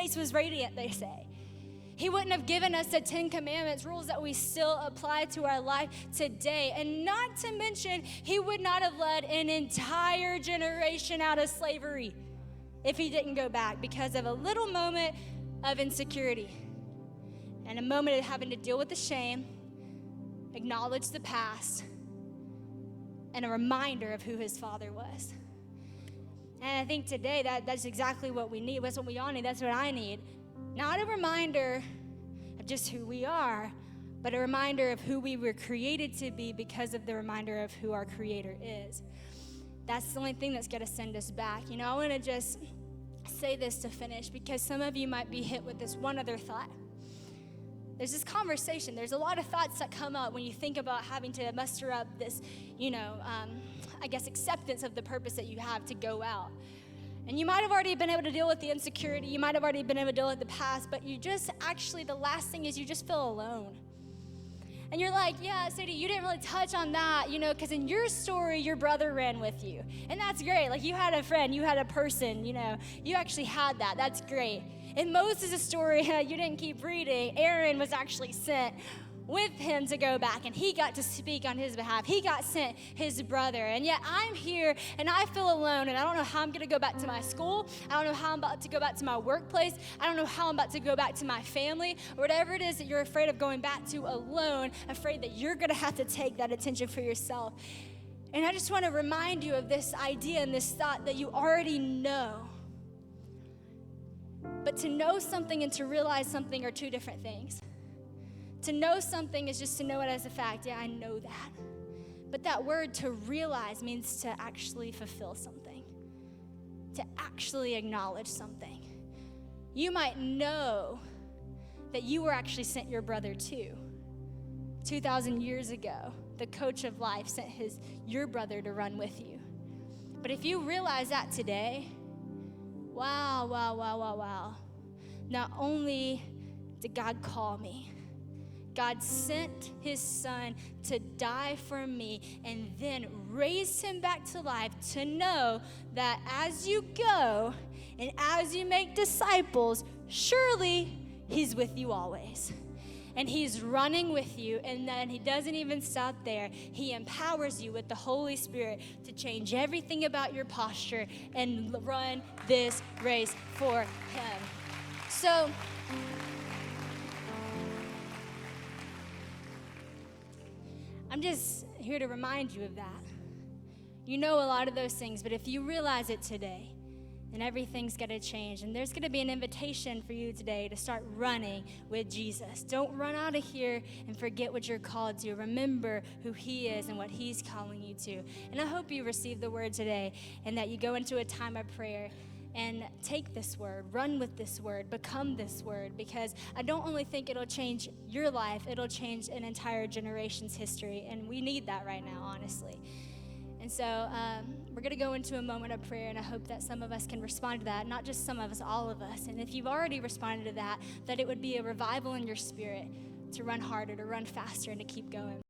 face was radiant, they say. He wouldn't have given us the 10 Commandments, rules that we still apply to our life today. And not to mention, he would not have led an entire generation out of slavery if he didn't go back because of a little moment of insecurity and a moment of having to deal with the shame, acknowledge the past, and a reminder of who his father was. And I think today that's exactly what we need. That's what we all need. That's what I need. Not a reminder of just who we are, but a reminder of who we were created to be because of the reminder of who our Creator is. That's the only thing that's going to send us back. You know, I want to just say this to finish because some of you might be hit with this one other thought. There's this conversation. There's a lot of thoughts that come up when you think about having to muster up this, acceptance of the purpose that you have to go out. And you might have already been able to deal with the insecurity. You might have already been able to deal with the past, but the last thing is you just feel alone. And you're like, yeah, Sadie, you didn't really touch on that, because in your story, your brother ran with you. And that's great. Like, you had a friend, you had a person, you actually had that. That's great. In Moses' story, you didn't keep reading. Aaron was actually sent with him to go back, and he got to speak on his behalf. He got sent his brother, and yet I'm here, and I feel alone, and I don't know how I'm going to go back to my school. I don't know how I'm about to go back to my workplace. I don't know how I'm about to go back to my family, or whatever it is that you're afraid of going back to alone, afraid that you're going to have to take that attention for yourself. And I just want to remind you of this idea and this thought that you already know. But to know something and to realize something are two different things. To know something is just to know it as a fact. Yeah, I know that. But that word to realize means to actually fulfill something, to actually acknowledge something. You might know that you were actually sent your brother too. 2,000 years ago, the coach of life sent your brother to run with you. But if you realize that today, wow. Not only did God call me, God sent his son to die for me and then raised him back to life to know that as you go and as you make disciples, surely he's with you always. And he's running with you, and then he doesn't even stop there. He empowers you with the Holy Spirit to change everything about your posture and run this race for him. So, I'm just here to remind you of that. You know a lot of those things, but if you realize it today, then everything's going to change. And there's going to be an invitation for you today to start running with Jesus. Don't run out of here and forget what you're called to. Remember who he is and what he's calling you to. And I hope you receive the word today and that you go into a time of prayer and take this word, run with this word, become this word, because I don't only think it'll change your life, it'll change an entire generation's history, and we need that right now, honestly. And so we're going to go into a moment of prayer, and I hope that some of us can respond to that, not just some of us, all of us. And if you've already responded to that, that it would be a revival in your spirit to run harder, to run faster, and to keep going.